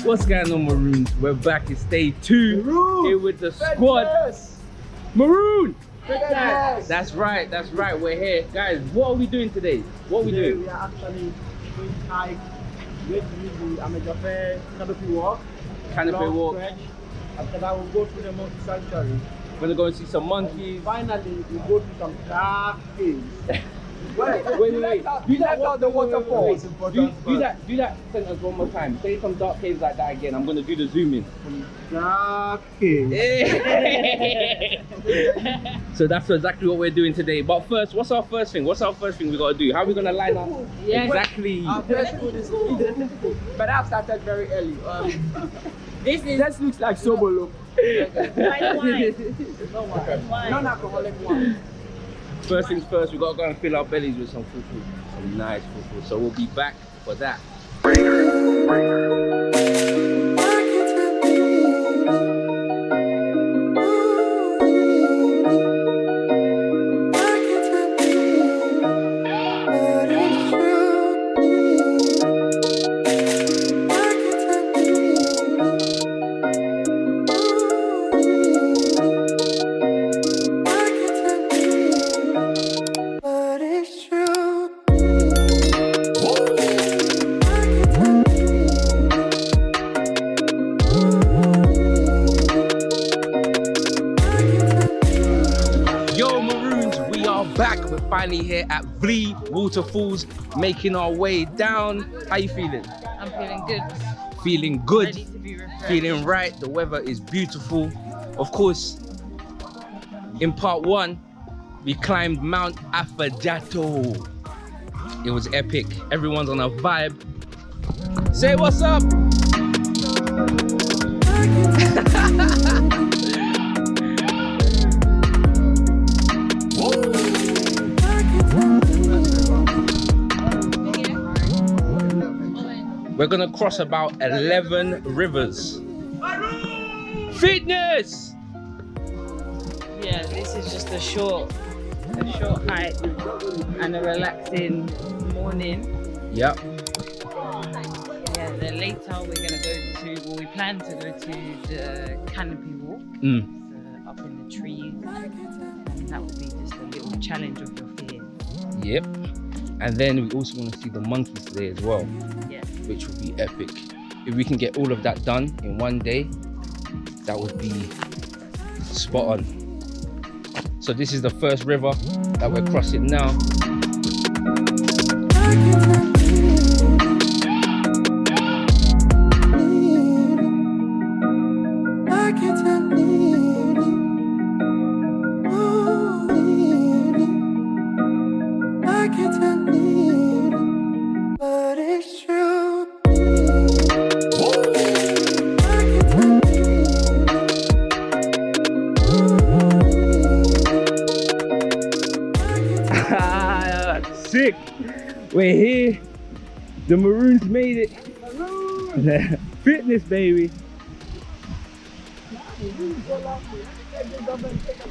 What's going on, Maroons? We're back. It's day 2 Maroon. here with the squad. Fitness. Maroon! Fitness. That's right, we're here. Guys, what are we doing today? What are we Today doing? We are actually doing hike, going to use the Amateur Fair canopy walk. Canopy long walk. stretch. After that, we'll go through the monkey sanctuary. We're gonna go and see some monkeys. And finally, we'll go through some dark caves. Wait. Do that the waterfalls. Do that sentence one more time. Say some dark caves like that again. I'm gonna do the zoom in. Dark caves. So that's exactly what we're doing today. But first, what's our first thing? What's our first thing we gotta do? How are we gonna line up? Yes. Exactly. Our first food is food. But I've started very early. This looks like sober look. Wine. Non-alcoholic wine. First things first, we gotta go and fill our bellies with some fufu, some nice fufu. So we'll be back for that. Finally here at Vlie waterfalls, making our way down. How you feeling? I'm feeling good. Feeling good. Ready to be refreshed. Feeling right. The weather is beautiful. Of course, in part 1, we climbed Mount Afadjato. It was epic. Everyone's on a vibe. Say what's up. We're gonna cross about 11 rivers. Fitness! Yeah, this is just a short hike and a relaxing morning. Yep. Yeah, then later we're gonna go to, well, we plan to go to the canopy walk. Up in the trees. And that will be just a little challenge of your fears. Yep. And then we also want to see the monkeys today as well. Yeah. Which will be epic. If we can get all of that done in one day, that would be spot on. So this is the first river that we're crossing now. Sick! We're here. The Maroons made it. Maroon. Fitness, baby.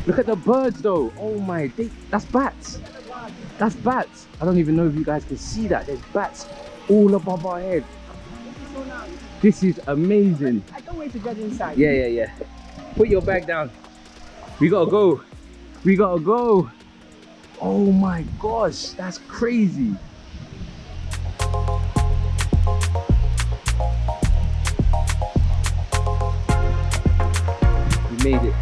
Look at the birds though. Oh my, that's bats. That's bats. I don't even know if you guys can see that. There's bats all above our head. This is amazing. I can't wait to get inside. Yeah. Put your bag down. We gotta go. We gotta go. Oh my gosh, that's crazy. We made it.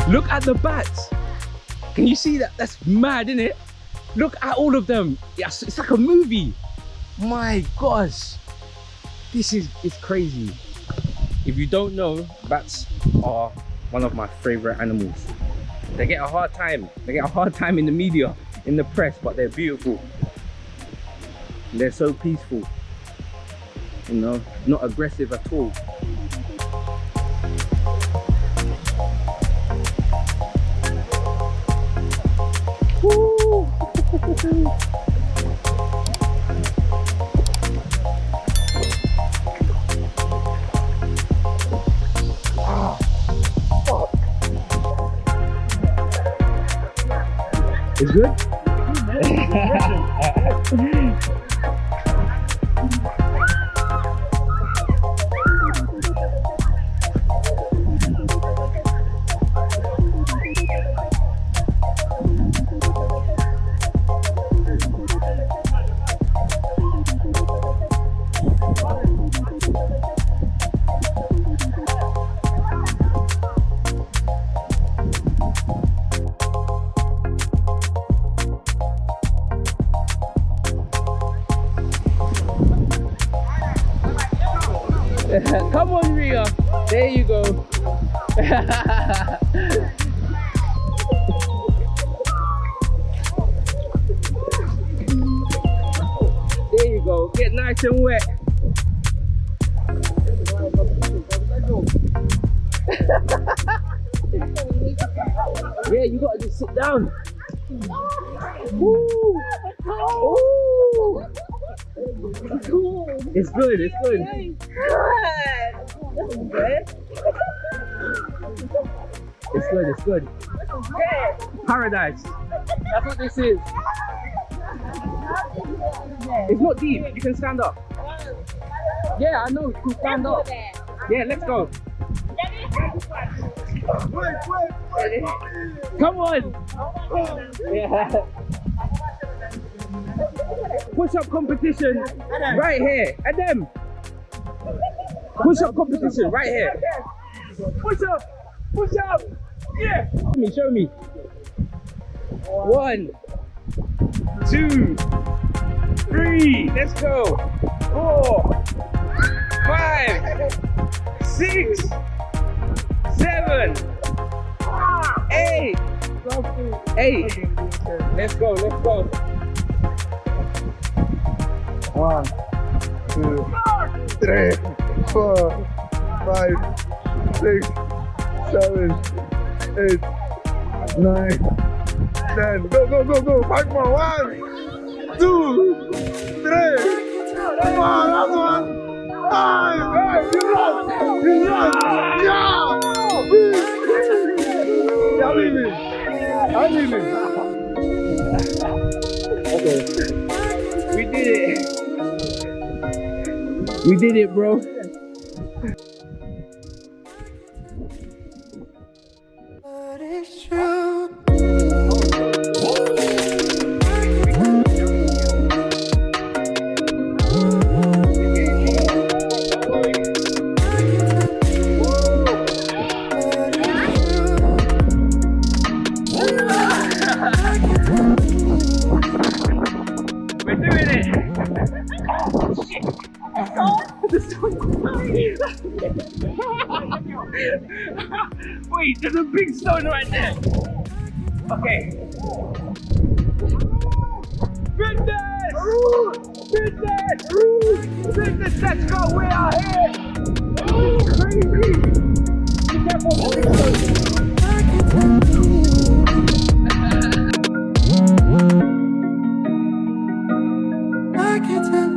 Look at the bats. Can you see that? That's mad, isn't it? Look at all of them. Yes, it's like a movie. My gosh. It's crazy. If you don't know, bats are one of my favorite animals. They get a hard time. They get a hard time in the media, in the press, but they're beautiful. They're so peaceful. You know, not aggressive at all. Woo! It's good? Come on, Ria. There you go. There you go. Get nice and wet. Yeah, you gotta just sit down. Woo. Ooh. It's good, it's good. It's good, it's good. Paradise. That's what this is. It's not deep, you can stand up. Yeah, I know, you can stand up. Yeah, let's go. Come on. Yeah. Push-up competition right here. And them. Push-up competition right here. Push up. Push up. Yeah. Show me. 1, 2, 3. Let's go. 4, 5, 6, 7, 8. 8. Let's go. Let's go. 1, 2, 3, 4, 5, 6, 7, 8, 9, 10. Go, go, go, go. 5 more. 1, 2, 3. Come on, last one. 5. Hey, you lost. You lost. Yeah. I'm leaving. I'm leaving. Okay. We did it. We did it, bro. But it's true. We're doing it. Wait, there's a big stone right there. Okay. Fitness! Fitness! Fitness, let's go, we are here! It's crazy! Be careful of the big stone. I can't tell you.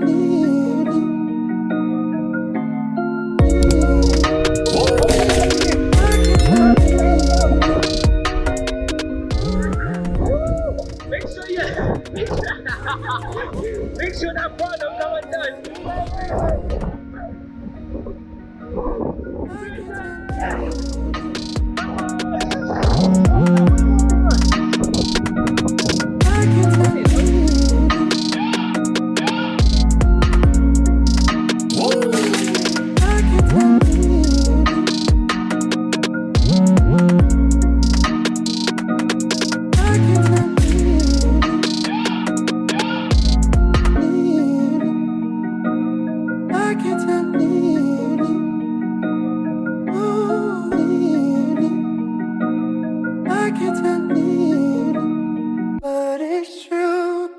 Make sure that bottom no one does. But it's true.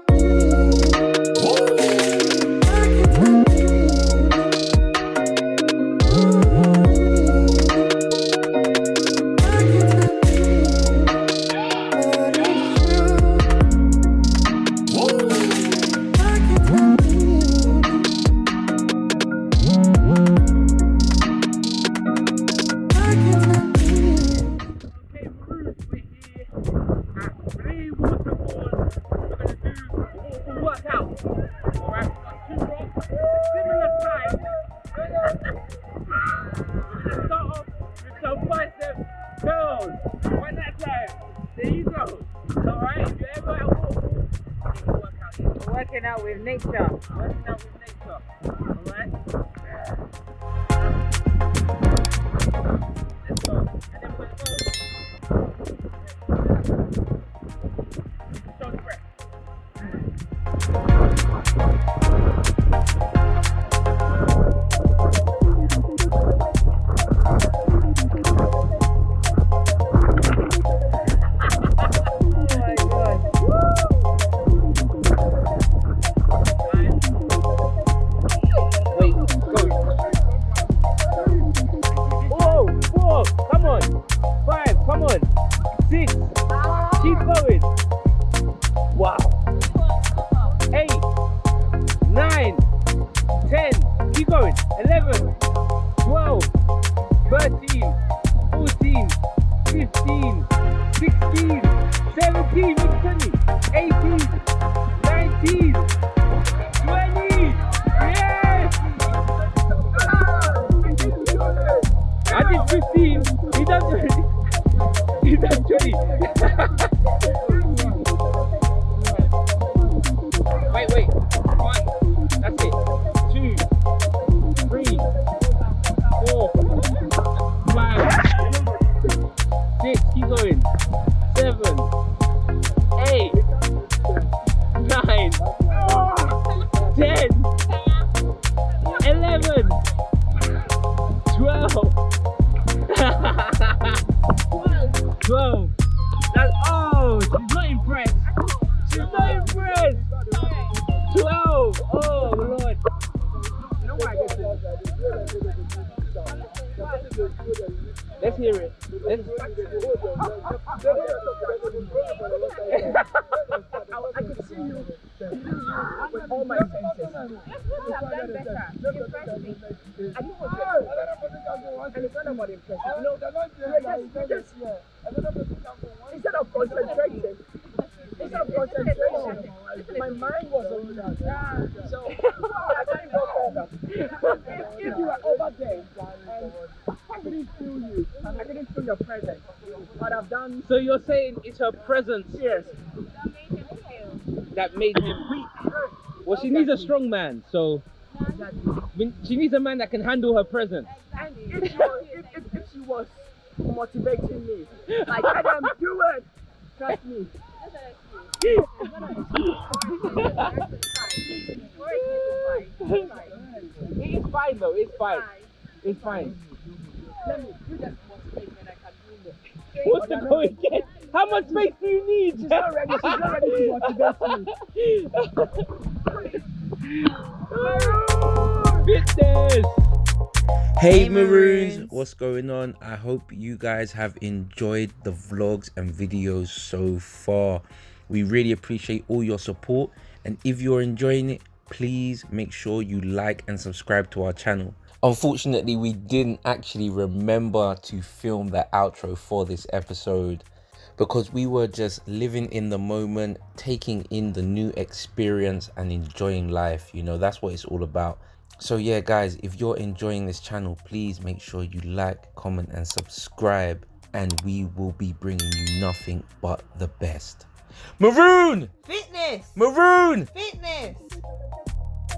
Okay, Maroon, we're here at Vlie waterfalls. We're gonna We'll work out. Alright, we've got 2 rocks, similar time. We're gonna start off with some bicep curls. One at a time. There you go. Alright, if you're ever at waterfall, you can work out here. We're working out with nature. Working out with nature. Alright? Let's go. And then we're gonna go. Strong breath. Let's hear it. I could see you with all my senses. Have done better. Impress me. I don't want to and it's not about impression. You know, instead of concentrating, my mind was on that. So I can't go further. If you were over there and I couldn't feel you, I couldn't feel your presence, but I've done. So you're saying it's her presence? Yes. That made him weak. Well, she needs a strong man, so she needs a man that can handle her presence. And if she was motivating me, like Adam, do it. Trust me. It's fine though. It's fine. It's fine. Let me do that more space when I can do it. What's the going again? How much space do you need? She's not ready. She's not ready to motivate me. Fitness. Hey Maroons, what's going on? I hope you guys have enjoyed the vlogs and videos so far. We really appreciate all your support, and if you're enjoying it, please make sure you like and subscribe to our channel. Unfortunately, we didn't actually remember to film the outro for this episode because we were just living in the moment, taking in the new experience and enjoying life. You know, that's what it's all about. So yeah guys, if you're enjoying this channel, please make sure you like, comment and subscribe, and we will be bringing you nothing but the best. Maroon! Fitness! Maroon! Fitness!